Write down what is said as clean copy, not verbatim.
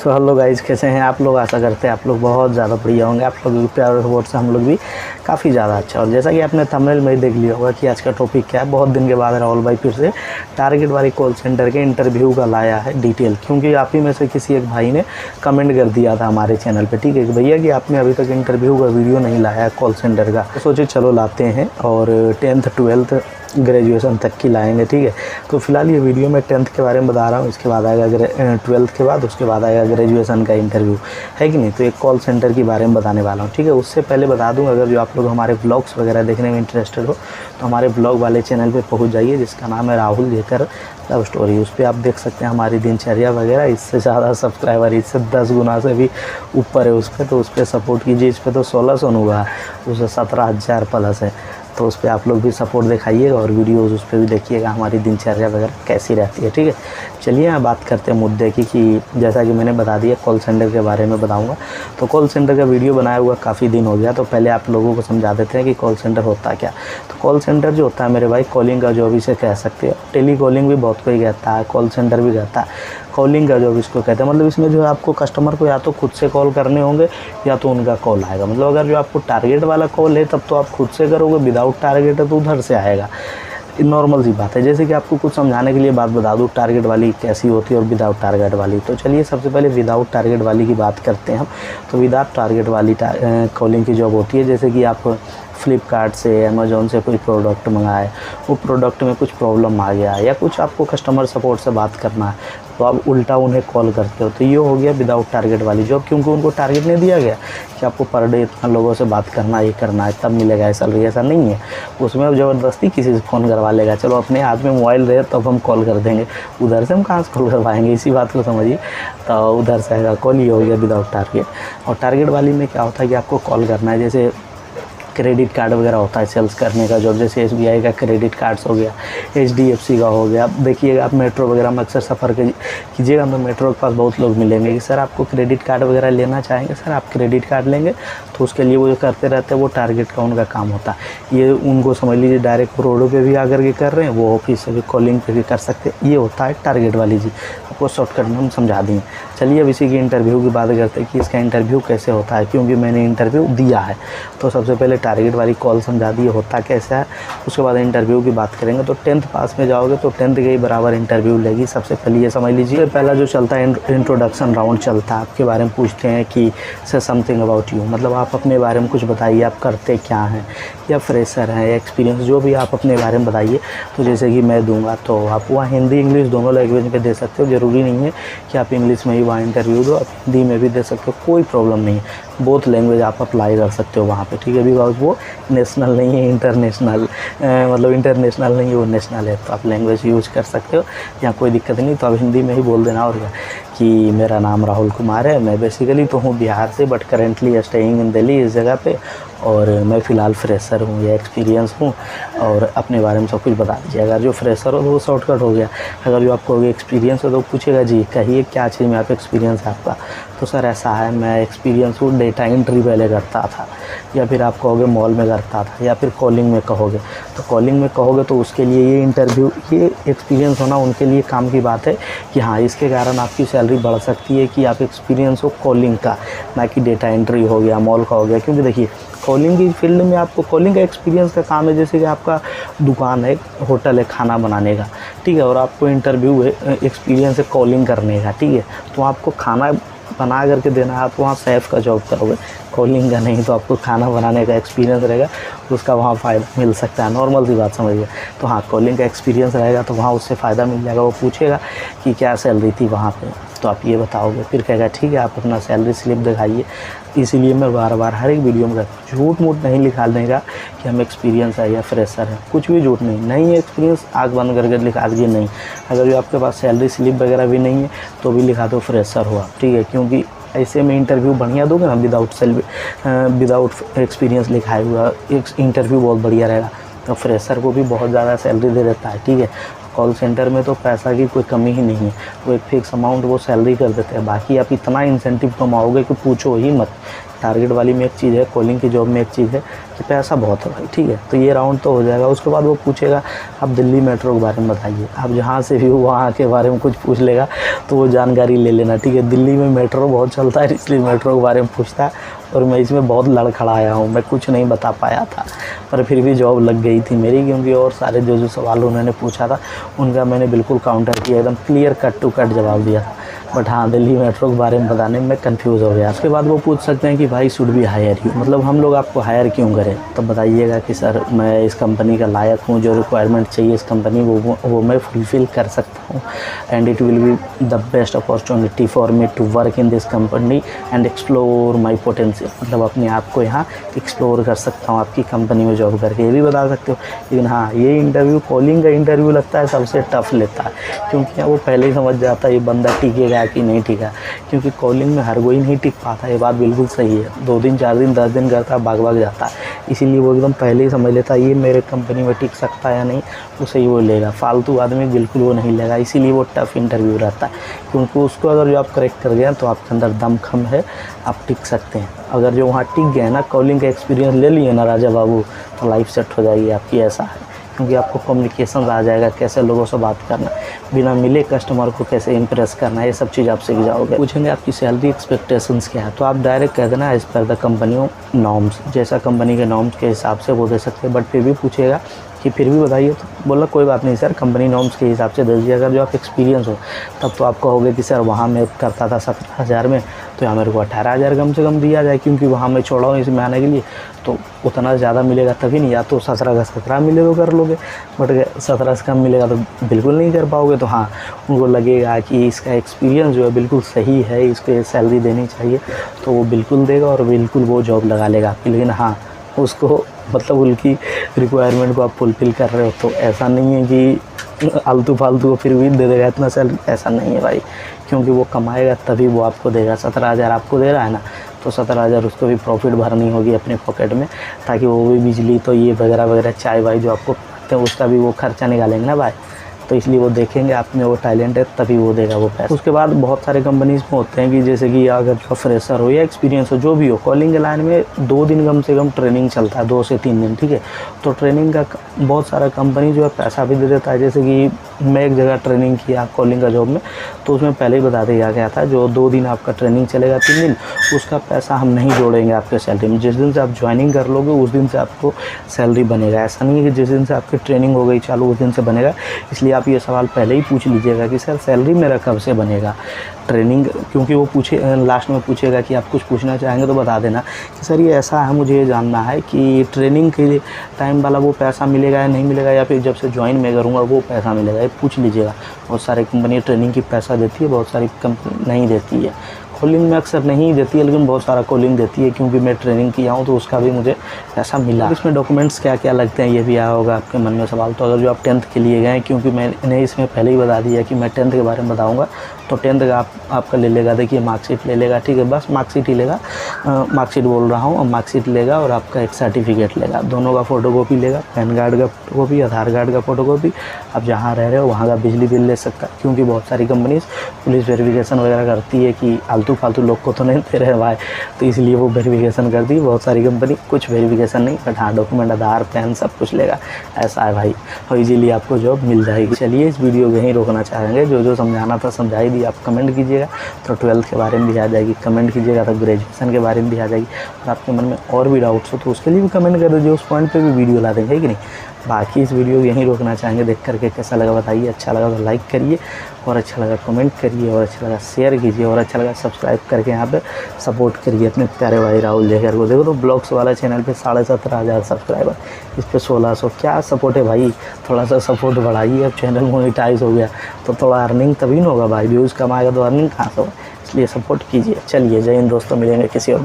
तो hello guys, कैसे हैं आप लोग। आशा करते हैं आप लोग बहुत ज़्यादा बढ़िया होंगे। आप लोगों के प्यार और सपोर्ट से हम लोग भी काफ़ी ज़्यादा अच्छा। और जैसा कि आपने थंबनेल में ही देख लिया होगा कि आज का टॉपिक क्या है। बहुत दिन के बाद राहुल भाई फिर से टारगेट वाली कॉल सेंटर के इंटरव्यू का लाया है डिटेल, क्योंकि आप ही में से किसी एक भाई ने कमेंट कर दिया था हमारे चैनल पर, ठीक है, कि भैया कि आपने अभी तक इंटरव्यू का वीडियो नहीं लाया है कॉल सेंटर का। तो सोचे चलो लाते हैं, और 10th 12th ग्रेजुएशन तक की लाएंगे, ठीक है। तो फिलहाल ये वीडियो मैं 10th के बारे में बता रहा हूँ, इसके बाद आएगा 12th के बाद, उसके बाद आएगा ग्रेजुएशन का इंटरव्यू, है कि नहीं। तो एक कॉल सेंटर के बारे में बताने वाला हूँ, ठीक है। उससे पहले बता दूँ, अगर जो आप लोग हमारे ब्लॉग्स वगैरह देखने में इंटरेस्टेड हो तो हमारे ब्लॉग वाले चैनल पर पहुँच जाइए, जिसका नाम है राहुल जेकर लव स्टोरी। उस पर आप देख सकते हैं हमारी दिनचर्या वगैरह। इससे ज़्यादा सब्सक्राइबर, इससे 10 गुना से भी ऊपर है उस पर, तो उस पर सपोर्ट कीजिए। इस पर तो 1600 हुआ है, उससे 17,000 प्लस है, तो उस पर आप लोग भी सपोर्ट दिखाइएगा और वीडियोस उस पर भी देखिएगा हमारी दिनचर्या वगैरह कैसी रहती है, ठीक है। चलिए यहाँ बात करते हैं मुद्दे की, कि जैसा कि मैंने बता दिया कॉल सेंटर के बारे में बताऊंगा। तो कॉल सेंटर का वीडियो बनाया हुआ काफ़ी दिन हो गया, तो पहले आप लोगों को समझा देते हैं कि कॉल सेंटर होता क्या। तो कॉल सेंटर जो होता है मेरे भाई, कॉलिंग का जॉब इसे कह सकते हो। टेली कॉलिंग भी बहुत कोई कहता है, कॉल सेंटर भी कहता है। कॉलिंग का जॉब इसको कहते हैं, मतलब इसमें जो है आपको कस्टमर को या तो खुद से कॉल करने होंगे या तो उनका कॉल आएगा। मतलब अगर जो आपको टारगेट वाला कॉल है तब तो आप खुद से करोगे, विदाउट टारगेट है तो उधर से आएगा। नॉर्मल सी बात है। जैसे कि आपको कुछ समझाने के लिए बात बता दूँ, टारगेट वाली कैसी होती है और विदाउट टारगेट वाली। तो चलिए सबसे पहले विदाउट टारगेट वाली की बात करते हैं हम। तो विदाउट टारगेट वाली कॉलिंग की जॉब होती है, जैसे कि आप फ्लिपकार्ट से, अमेज़ॉन से कोई प्रोडक्ट मंगाए, वो प्रोडक्ट में कुछ प्रॉब्लम आ गया या कुछ आपको कस्टमर सपोर्ट से बात करना है, तो आप उल्टा उन्हें कॉल करते हो। तो ये हो गया विदाउट टारगेट वाली जॉब, क्योंकि उनको टारगेट नहीं दिया गया कि आपको पर डे इतना लोगों से बात करना, ये करना है तब मिलेगा सैलरी, ऐसा नहीं है। उसमें अब ज़बरदस्ती किसी से फ़ोन करवा लेगा, चलो अपने हाथ में मोबाइल रहे तब हम कॉल कर देंगे, उधर से हम कहाँ से कॉल करवाएंगे, इसी बात को समझिए। तो उधर से आएगा कॉल, ये हो गया विदाउट टारगेट। और टारगेट वाली में क्या होता है कि आपको कॉल करना है, जैसे क्रेडिट कार्ड वगैरह होता है सेल्स करने का जॉब, जैसे SBI का क्रेडिट कार्ड्स हो गया, HDFC का हो गया। देखिएगा आप मेट्रो वगैरह में अक्सर सफ़र कीजिएगा तो मेट्रो के पास बहुत लोग मिलेंगे कि सर आपको क्रेडिट कार्ड वगैरह लेना चाहेंगे, सर आप क्रेडिट कार्ड लेंगे, तो उसके लिए वो जो करते रहते हैं वो टारगेट का उनका काम होता है। ये उनको समझ लीजिए डायरेक्ट रोडों पे भी आकर के कर रहे हैं, वो ऑफिस से भी कॉलिंग पे भी कर सकते हैं। ये होता है टारगेट वाली जी, आपको शॉर्टकट में हम समझा देंगे। चलिए अब इसी की इंटरव्यू की बात करते हैं कि इसका इंटरव्यू कैसे होता है, क्योंकि मैंने इंटरव्यू दिया है। तो सबसे पहले टारगेट वाली कॉल समझा दी होता कैसा है, उसके बाद इंटरव्यू की बात करेंगे। तो 10th पास में जाओगे तो 10th के ही बराबर इंटरव्यू लेगी। सबसे पहले ये समझ लीजिए, पहला जो चलता है इंट्रोडक्शन राउंड चलता है, आपके बारे में पूछते हैं कि से समथिंग अबाउट यू, मतलब आप अपने बारे में कुछ बताइए, आप करते क्या हैं, या फ्रेशर हैं या एक्सपीरियंस, जो भी आप अपने बारे में बताइए। तो जैसे कि मैं दूंगा तो आप वहाँ हिंदी इंग्लिश दोनों लैंग्वेज में दे सकते हो, ज़रूरी नहीं है कि आप इंग्लिश में ही वहाँ इंटरव्यू दो, आप हिंदी में भी दे सकते हो, कोई प्रॉब्लम नहीं है। बोथ लैंग्वेज आप अप्लाई कर सकते हो वहाँ पे, ठीक है। बिकॉज वो नेशनल नहीं है, इंटरनेशनल, मतलब इंटरनेशनल नहीं है, वो नेशनल है, तो आप लैंग्वेज यूज़ कर सकते हो, यहाँ कोई दिक्कत नहीं। तो आप हिंदी में ही बोल देना और क्या, कि मेरा नाम राहुल कुमार है, मैं बेसिकली तो हूँ बिहार से, but currently staying in Delhi, इस जगह पे, और मैं फ़िलहाल फ्रेशर हूँ या एक्सपीरियंस हूँ, और अपने बारे में सब कुछ बता दीजिए। अगर जो फ्रेशर हो तो वो शॉर्टकट हो गया। अगर जो आपको एक्सपीरियंस हो तो पूछेगा जी कहिए क्या चीज़ में आप एक्सपीरियंस है आपका, तो सर ऐसा है मैं एक्सपीरियंस हूँ डेटा एंट्री पहले करता था, या फिर आप कहोगे मॉल में करता था, या फिर कॉलिंग में कहोगे। तो कॉलिंग में कहोगे तो उसके लिए ये इंटरव्यू, ये एक्सपीरियंस होना उनके लिए काम की बात है कि हाँ इसके कारण आपकी सैलरी बढ़ सकती है कि आप एक्सपीरियंस हो कॉलिंग का, ना कि डेटा एंट्री हो गया, मॉल का हो गया। क्योंकि देखिए कॉलिंग की फील्ड में आपको कॉलिंग का एक्सपीरियंस का काम है, जैसे कि आपका दुकान है, होटल है खाना बनाने का, ठीक है, और आपको इंटरव्यू है, एक्सपीरियंस है कॉलिंग करने का, ठीक है, तो आपको खाना बना करके देना है, आप वहाँ शेफ़ का जॉब करोगे, कॉलिंग का नहीं। तो आपको खाना बनाने का एक्सपीरियंस रहेगा, उसका वहाँ फ़ायदा मिल सकता है, नॉर्मल सी बात समझिए। तो हाँ कॉलिंग का एक्सपीरियंस रहेगा तो वहाँ उससे फ़ायदा मिल जाएगा। वो पूछेगा कि क्या सैलरी थी वहाँ पे, तो आप ये बताओगे, फिर कहेगा ठीक है आप अपना सैलरी स्लिप दिखाइए। इसीलिए मैं बार बार हर एक वीडियो में कहता हूँ झूठ मूठ नहीं लिखा देगा कि हम एक्सपीरियंस है या फ्रेशर है, कुछ भी झूठ नहीं है। एक्सपीरियंस आँख बंद करके लिखा दीजिए नहीं। अगर जो आपके पास सैलरी स्लिप वगैरह भी नहीं है तो भी लिखा दो फ्रेशर हुआ, ठीक है, क्योंकि ऐसे में इंटरव्यू बढ़िया दोगे ना, विदाउट एक्सपीरियंस लिखाया हुआ इंटरव्यू बहुत बढ़िया रहेगा। तो फ्रेशर को भी बहुत ज़्यादा सैलरी दे देता है, ठीक है। कॉल सेंटर में तो पैसा की कोई कमी ही नहीं है, वो एक फिक्स अमाउंट वो सैलरी कर देते हैं, बाकी आप इतना इंसेंटिव कमाओगे कि पूछो ही मत। टारगेट वाली में एक चीज़ है, कॉलिंग की जॉब में एक चीज़ है कि पैसा बहुत है भाई, ठीक है। तो ये राउंड तो हो जाएगा। उसके बाद वो पूछेगा आप दिल्ली मेट्रो के बारे में बताइए। आप जहाँ से भी वहाँ के बारे में कुछ पूछ लेगा तो वो जानकारी ले लेना, ठीक है। दिल्ली में मेट्रो बहुत चलता है इसलिए मेट्रो के बारे में पूछता है, और मैं इसमें बहुत लड़खड़ाया हूँ, मैं कुछ नहीं बता पाया था, पर फिर भी जॉब लग गई थी मेरी, क्योंकि और सारे जो सवाल उन्होंने पूछा था उनका मैंने बिल्कुल काउंटर किया, एकदम क्लियर कट टू कट जवाब दिया था। बट हाँ, दिल्ली मेट्रो के बारे में बताने में कंफ्यूज हो गया। उसके बाद वो पूछ सकते हैं कि भाई शुड बी हायर यू, मतलब हम लोग आपको हायर क्यों करें। तब बताइएगा कि सर मैं इस कंपनी का लायक हूँ, जो रिक्वायरमेंट चाहिए इस कंपनी वो मैं फुलफ़िल कर सकता हूँ, and it will be the best opportunity for me to work in this company and explore my potential, मतलब अपने आप को यहाँ एक्सप्लोर कर सकता हूँ आपकी कंपनी में जॉब करके, ये भी बता सकते हो। लेकिन हाँ, ये इंटरव्यू, कॉलिंग का इंटरव्यू लगता है सबसे टफ लेता है, क्योंकि वो पहले ही समझ जाता है ये बंदा टिकेगा कि नहीं टिका, क्योंकि कॉलिंग में हर कोई नहीं टिक पाता, ये बात बिल्कुल सही है। 2 दिन 4 दिन 10 दिन करता है, भाग जाता है, इसीलिए वो एकदम पहले ही समझ लेता है ये मेरे कंपनी में टिक सकता है या नहीं, उसे ही वो लेगा। फालतू आदमी बिल्कुल वो नहीं लेगा, इसीलिए वो टफ इंटरव्यू रहता है, क्योंकि उसको अगर जो आप करेक्ट कर गए तो आपके अंदर दम खम है, आप टिक सकते हैं। अगर जो वहाँ टिक गए ना, कॉलिंग का एक्सपीरियंस ले लिए ना राजा बाबू, तो लाइफ सेट हो जाएगी आपकी, ऐसा है। क्योंकि आपको कम्युनिकेशन आ जाएगा, कैसे लोगों से बात करना, बिना मिले कस्टमर को कैसे इंप्रेस करना, ये सब चीज़ आप सीख जाओगे। पूछेंगे आपकी सैलरी एक्सपेक्टेशंस क्या है, तो आप डायरेक्ट कह देना as per the company norms, जैसा कंपनी के नॉर्म्स के हिसाब से वो दे सकते हैं। बट फिर भी पूछेगा कि फिर भी बताइए, तो बोला कोई बात नहीं सर, कंपनी नॉर्म्स के हिसाब से दे दीजिए। अगर जो आप एक्सपीरियंस हो तब तो आप कहोगे कि सर वहाँ मैं करता था 17,000 में, तो यहाँ मेरे को 18,000 कम से कम दिया जाए, क्योंकि वहाँ मैं छोड़ा हूँ इसमें आने के लिए, तो उतना ज़्यादा मिलेगा तभी नहीं, या तो 17 का 17 मिले तो कर लोगे, बट 17 से कम मिलेगा तो बिल्कुल नहीं कर पाओगे। तो हाँ, उनको लगेगा कि इसका एक्सपीरियंस जो है बिल्कुल सही है, इसको ये सैलरी देनी चाहिए, तो वो बिल्कुल देगा और बिल्कुल वो जॉब लगा लेगा आपकी। लेकिन हाँ, उसको मतलब उनकी रिक्वायरमेंट को आप फुलफ़िल कर रहे हो, तो ऐसा नहीं है कि आलतू फालतू को फिर भी दे देगा इतना सैलरी, ऐसा नहीं है भाई, क्योंकि वो कमाएगा तभी वो आपको देगा। 17,000 आपको दे रहा है ना, तो 17,000 उसको भी प्रॉफिट भरनी होगी अपने पॉकेट में, ताकि वो भी बिजली तो ये वगैरह वगैरह चाय वाय जो आपको पीते हैं उसका भी वो खर्चा निकालेंगे ना भाई, तो इसलिए वो देखेंगे आप में वो टैलेंट है तभी वो देगा वो पैसा। उसके बाद बहुत सारे कंपनीज़ में होते हैं कि जैसे कि अगर जो फ्रेशर हो या एक्सपीरियंस हो, जो भी हो, कॉलिंग के लाइन में 2 दिन कम से कम ट्रेनिंग चलता है, 2 से 3 दिन, ठीक है। तो ट्रेनिंग का बहुत सारा कंपनी जो है पैसा भी दे देता है। जैसे कि मैं एक जगह ट्रेनिंग किया कॉलिंग का जॉब में, तो उसमें पहले ही बता दिया गया था जो 2 दिन आपका ट्रेनिंग चलेगा, 3 दिन, उसका पैसा हम नहीं जोड़ेंगे आपके सैलरी में। जिस दिन से आप ज्वाइनिंग कर लोगे उस दिन से आपको सैलरी बनेगा। ऐसा नहीं है कि जिस दिन से आपकी ट्रेनिंग हो गई चालू उस दिन से बनेगा। इसलिए आप ये सवाल पहले ही पूछ लीजिएगा कि सर सैलरी मेरा कब से बनेगा ट्रेनिंग, क्योंकि वो लास्ट में पूछेगा कि आप कुछ पूछना चाहेंगे तो बता देना कि सर ये ऐसा है, मुझे ये जानना है कि ट्रेनिंग के लिए टाइम वाला वो पैसा मिलेगा या नहीं मिलेगा, या फिर जब से ज्वाइन मैं करूँगा वो पैसा मिलेगा, ये पूछ लीजिएगा। बहुत सारी कंपनी ट्रेनिंग की पैसा देती है, बहुत सारी कंपनी नहीं देती है। कॉलिंग में अक्सर नहीं देती है, लेकिन बहुत सारा कॉलिंग देती है, क्योंकि मैं ट्रेनिंग किया हूँ तो उसका भी मुझे पैसा मिला। इसमें डॉक्यूमेंट्स क्या क्या लगते हैं ये भी आया होगा आपके मन में सवाल। तो अगर जो आप 10th के लिए गए, क्योंकि मैंने इसमें पहले ही बता दिया कि मैं 10th के बारे में बताऊँगा, तो 10th का आपका ले लेगा, देखिए मार्कशीट ले लेगा, ठीक है, बस मार्कशीट ही लेगा, मार्कशीट बोल रहा हूँ, मार्कशीट लेगा और आपका एक सर्टिफिकेट लेगा, दोनों का फ़ोटोकॉपी लेगा, पैन कार्ड का फ़ोटोकॉपी, आधार कार्ड का फ़ोटोकॉपी, आप जहाँ रह रहे हो वहाँ का बिजली बिल ले सकता है, क्योंकि बहुत सारी कंपनीज़ पुलिस वेरिफिकेशन वगैरह करती है कि आलतू फालतू लोग को तो नहीं दे रहे भाई, तो इसलिए वो वेरिफिकेशन करती है बहुत सारी कंपनी। कुछ वेरिफिकेशन नहीं, बट हाँ डॉक्यूमेंट, आधार, पैन सब कुछ लेगा, ऐसा है भाई, और इजीली आपको जॉब मिल जाएगी। चलिए इस वीडियो को यहीं रोकना चाहेंगे, जो समझाना था समझा ही दिया। आप कमेंट कीजिएगा तो 12th के बारे में भी आ जाएगी, कमेंट कीजिएगा तो ग्रेजुएशन के बारे में भी आ जाएगी, और आपके मन में और भी डाउट्स हो तो उसके लिए भी कमेंट कर दीजिए, उस पॉइंट पे भी वीडियो ला देंगे, है कि नहीं। बाकी इस वीडियो को यहीं रोकना चाहेंगे, देख करके कैसा लगा बताइए, अच्छा लगा तो लाइक करिए, और अच्छा लगा कमेंट करिए, और अच्छा लगा शेयर कीजिए, और अच्छा लगा सब्सक्राइब करके यहाँ पे सपोर्ट करिए अपने प्यारे भाई राहुल जहर को। देखो तो ब्लॉग्स वाला चैनल पे 17,500 सब्सक्राइबर, इस पे 1600, क्या सपोर्ट है भाई, थोड़ा सा सपोर्ट बढ़ाइए। अब चैनल मोनेटाइज हो गया तो थोड़ा अर्निंग तभी न होगा भाई, व्यूज़ कमाएगा तो अर्निंग कहाँ से होगा, इसलिए सपोर्ट कीजिए। चलिए जय हिंद दोस्तों, मिलेंगे किसी और